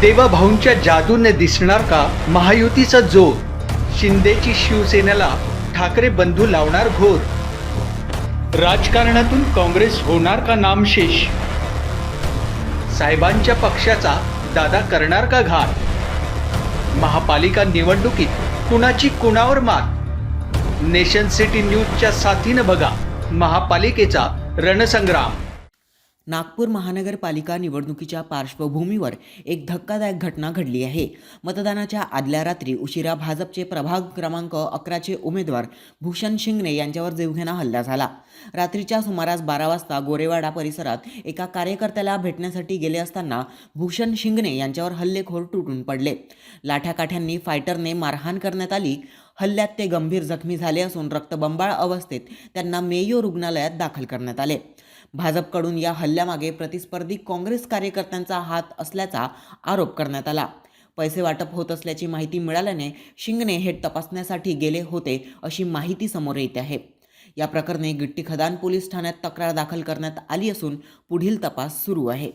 देवाभाऊंच्या जादूने दिसणार का महायुतीचा जोर? शिंदेची शिवसेनेला ठाकरे बंधू लावणार घोर. राजकारणातून काँग्रेस होणार का नामशेष? साहेबांच्या पक्षाचा दादा करणार का घात? महापालिका निवडणुकीत कुणाची कुणावर मात? नेशन सिटी न्यूजच्या साथीनं बघा महापालिकेचा रणसंग्राम. नागपूर महानगरपालिका निवडणुकीच्या पार्श्वभूमीवर एक धक्कादायक घटना घडली आहे. मतदानाच्या आदल्या रात्री उशिरा भाजपचे प्रभाग क्रमांक 11चे उमेदवार भूषण शिंगणे यांच्यावर जीवघेणा हल्ला झाला. रात्रीच्या सुमारास 12 वाजता गोरेवाडा परिसरात एका कार्यकर्त्याला भेटण्यासाठी गेले असताना भूषण शिंगणे यांच्यावर हल्लेखोर तुटून पडले. लाठ्याकाठ्यांनी फायटरने मारहाण करण्यात आली. हल्ल्यात ते गंभीर जखमी झाले असून रक्तबंबाळ अवस्थेत त्यांना मेयो रुग्णालयात दाखल करण्यात आले. भाजपकडून या हल्ल्यामागे प्रतिस्पर्धी काँग्रेस कार्यकर्त्यांचा हात असल्याचा आरोप करण्यात आला. पैसे वाटप होत असल्याची माहिती मिळाल्याने शिंगणे हे तपासण्यासाठी गेले होते अशी माहिती समोर येते आहे. या प्रकरणी गिट्टी खदान पोलीस ठाण्यात तक्रार दाखल करण्यात आली असून पुढील तपास सुरू आहे.